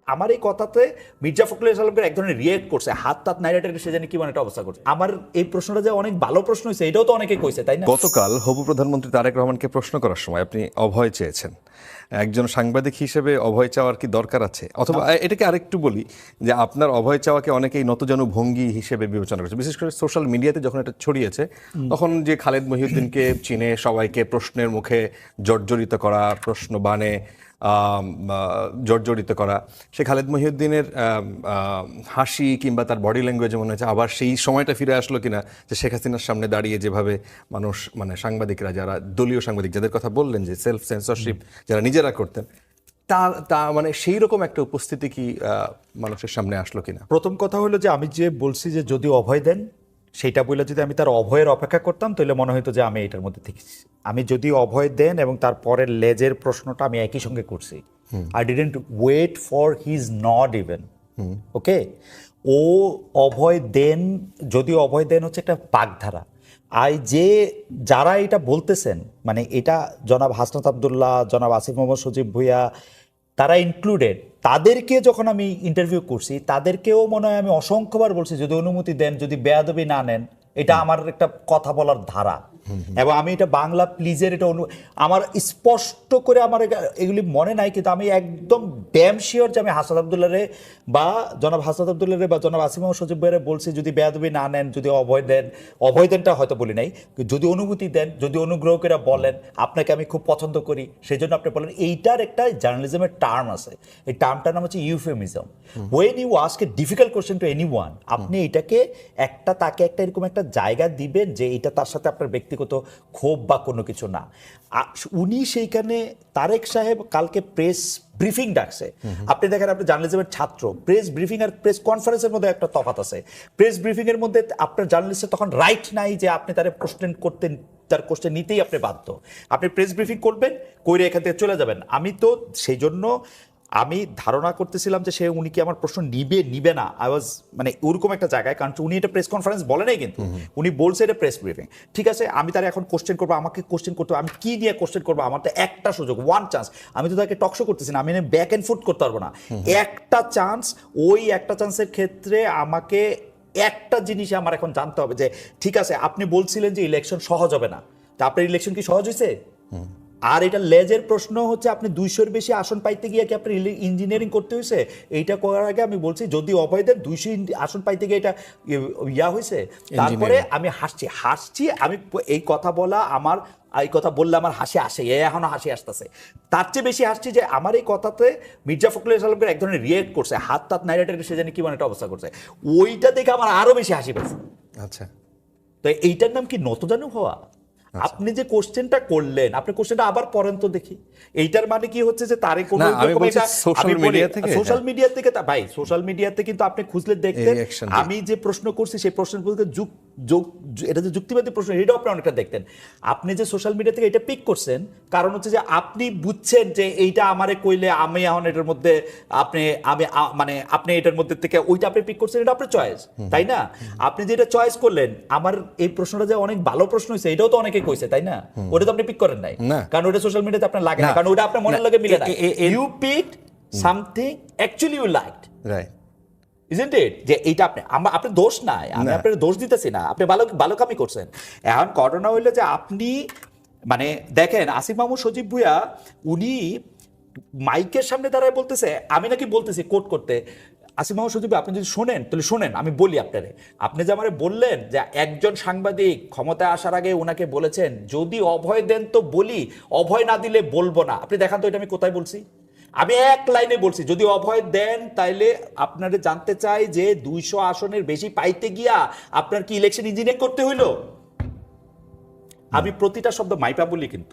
আমার এই কথাতে মির্জা ফখরুল ইসলামকে এক ধরনের রিয়েক্ট করছে, হাত তাত নাইরাটাকে সে জানি কি মানে একটা অবস্থা করছে। আমার এই প্রশ্নটা যে অনেক ভালো প্রশ্ন হয়েছে এটাও তো অনেকে কইছে, তাই না? গতকাল হবু প্রধানমন্ত্রী তারেক রহমানকে প্রশ্ন করার সময় আপনি অভয় চেয়েছেন। একজন সাংবাদিক হিসেবে অভয় চাওয়ার কি দরকার আছে? অথবা এটাকে আরেকটু বলি যে আপনার অভয় চাওয়াকে অনেকেই নতজানু ভঙ্গি হিসেবে বিবেচনা করছে, বিশেষ করে সোশ্যাল মিডিয়াতে যখন এটা ছড়িয়েছে তখন যে খালেদ মহিউদ্দিনকে চিনে সবাইকে প্রশ্নের মুখে জর্জরিত করা, প্রশ্ন বানে জর্জরিত করা, সে খালেদ মহিউদ্দিনের হাসি কিংবা তার বডি ল্যাঙ্গুয়েজে মনে হচ্ছে আবার সেই সময়টা ফিরে আসলো কিনা যে শেখ হাসিনার সামনে দাঁড়িয়ে যেভাবে মানুষ মানে সাংবাদিকরা যারা দলীয় সাংবাদিক যাদের কথা বললেন যে সেলফ সেন্সরশিপ যারা নিজেরা করতেন তা মানে সেই রকম একটা উপস্থিতি কি মানুষের সামনে আসলো কিনা? প্রথম কথা হলো যে আমি যে বলছি যে যদি অভয় দেন সেইটা বলে যদি আমি তার অভয়ের অপেক্ষা করতাম তাহলে মনে হতো যে আমি এটার মধ্যে থেকেছি। আমি যদি অভয় দেন এবং তারপরে লেজের প্রশ্নটা আমি একই সঙ্গে করছি, I didn't wait for his not even okay. ও অভয় দেন, যদি অভয় দেন হচ্ছে একটা বাগধারা। যে যারা এটা বলতেছেন মানে এটা জনাব হাসনাত আবদুল্লাহ, জনাব আসিফ মোহাম্মদ সজীব ভুঁইয়া তারা ইনক্লুডেড, তাদেরকে যখন আমি ইন্টারভিউ করছি তাদেরকেও মনে হয় আমি অসংখ্যবার বলছি যদি অনুমতি দেন, যদি বেয়াদবি না নেন, এটা আমার একটা কথা বলার ধারা। এবং আমি এটা বাংলা প্লিজের এটা আমার স্পষ্ট করে আমার এগুলি মনে নাই, কিন্তু আমি একদম ড্যাম শিওর যে আমি হাসান আবদুল্লাহরে বা জনাব হাসান আবদুল্লাহরে বা জনাব আসিম মোহাম্মদ সজীব ভাইরে বলছি যদি বেয়াদবি না নেন, যদি অভয় দেন, অভয় দেনটা হয়তো বলি নাই, যদি অনুমতি দেন, যদি অনুগ্রহ করে বলেন আপনাকে আমি খুব পছন্দ করি সেই জন্য আপনি বলেন। এইটার একটা জার্নালিজমের টার্ম আছে, এই টার্মটার নাম হচ্ছে euphemism. When you ask a difficult question to anyone, আপনি এটাকে তাকে একটা এরকম একটা জায়গা দিবেন যে এটা তার সাথে আপনার ব্যক্তিগত ক্ষোভ বা কোনো কিছু না। উনি সেইখানে তারেক সাহেব কালকে প্রেস ব্রিফিং ডাকছে। আপনি দেখেন, আপনি জার্নালিজমের ছাত্র, প্রেস ব্রিফিং আর প্রেস কনফারেন্সের মধ্যে একটা তফাৎ আছে। প্রেস ব্রিফিং এর মধ্যে আপনার জার্নালিস্টের তখন রাইট নাই যে আপনি তার কোশ্চেন করতে, তার কোশ্চেন নিতেই আপনি বাধ্য। আপনি প্রেস ব্রিফিং করবেন, কইরে এখান থেকে চলে যাবেন। আমি তো সেই জন্য আমি ধারণা করতেছিলাম যে উনি কি আমার প্রশ্ন নিবে না। আই ওয়াজ মানে ওরকম একটা জায়গায়, কারণ উনি এটা প্রেস কনফারেন্স বলে নাই, কিন্তু উনি বলছে এটা প্রেস ব্রিফিং। ঠিক আছে, আমি তার এখন কোশ্চেন করবো, আমাকে কোশ্চেন করতে হবে, আমি কি নিয়ে কোশ্চেন করবো, আমার তো একটা সুযোগ, ওয়ান চান্স। আমি তো তাকে টকশো করতেছি না, আমি ব্যাক অ্যান্ড ফুট করতে পারবো না। একটা চান্স, ওই একটা চান্সের ক্ষেত্রে আমাকে একটা জিনিস আমার এখন জানতে হবে যে ঠিক আছে আপনি বলছিলেন যে ইলেকশন সহজ হবে না, তা আপনার ইলেকশন কি সহজ হয়েছে? আর এটা লেজের প্রশ্ন হচ্ছে আপনি 200-র বেশি আসন পাইতে গিয়ে কি আপনার ইঞ্জিনিয়ারিং করতে হয়েছে? এইটা করার আগে আমি বলছি যদি অভয় দেন 200 আসন পাইতে গিয়ে এটা হয়েছে। তারপরে আমি হাসছি আমি এই কথা বলা, আমার এই কথা বললে আমার হাসি আসে, এখনো হাসি আসতেছে। তার চেয়ে বেশি হাসছি যে আমার এই কথাতে মির্জা ফখরুল ইসলামকে এক ধরনের রিয়েক্ট করছে, হাত তাত নাইরাটাকে সে জানি কি মানে একটা অবস্থা করছে। ওইটা দেখে আমার আরো বেশি হাসি পেয়েছে। আচ্ছা, তো এইটার নাম কি নতজানু হওয়া? আপনি যে কোশ্চেনটা করলেন, আপনি কোশ্চেনটা আবার পড়েন তো দেখি। এইটার মানে কি হচ্ছে যে তারে কোনো সোশ্যাল মিডিয়া থেকে ভাই, সোশ্যাল মিডিয়াতে কিন্তু আপনি খুঁজলে দেখতেন আমি যে প্রশ্ন করছি সেই প্রশ্নের বলতে এটা যে যুক্তিবাদী প্রশ্ন এটাও আপনি অনেকটা দেখতেন। আপনি যে সোশ্যাল মিডিয়া থেকে এটা পিক করছেন কারণ হচ্ছে যে আপনি বুঝছেন যে এইটা আমারে কইলে আমি এখন এটার মধ্যে মানে আপনি এটার মধ্যে থেকে ওইটা আপনি পিক করছেন, এটা আপনার চয়েস, তাই না? আপনি যেটা চয়েস করলেন, আমার এই প্রশ্নটা যে অনেক ভালো প্রশ্ন হয়েছে এটাও তো অনেকে কইছে, তাই না? ওটা তো আপনি পিক করেন নাই, কারণ ওটা সোশ্যাল মিডিয়াতে আপনার লাগে না, কারণ ওটা আপনার মনের লাগে মিলে না। You picked something actually you liked, right? Isn't it? যে এইটা আপনি দোষ নাই, আমি আপনার দোষ দিতেছি না, আপনি ভালো কামই করছেন। এখন ঘটনা হইলো যে আপনি মানে দেখেন আসিফ মাহমুদ সজীব ভুঁইয়া উনি মাইকের সামনে দাঁড়ায় বলতেছে, আমি নাকি বলতেছি কোট করতে, আসিফ মাহমুদ সজীব আপনি যদি শোনেন তাহলে শোনেন, আমি বলি আপনারে। আপনি যে আমারে বললেন যে একজন সাংবাদিক ক্ষমতায় আসার আগে ওনাকে বলেছেন যদি অভয় দেন তো বলি, অভয় না দিলে বলবো না। আপনি দেখান তো এটা আমি কোথায় বলছি? আমি এক লাইনে বলছি যদি অভয় দেন তাইলে আপনারা জানতে চাই যে 200 আসনের বেশি পাইতে গিয়া আপনার কি ইলেকশন ইঞ্জিনিয়ার করতে হইলো? আমি প্রতিটা শব্দ মাইপা বলি কিন্তু।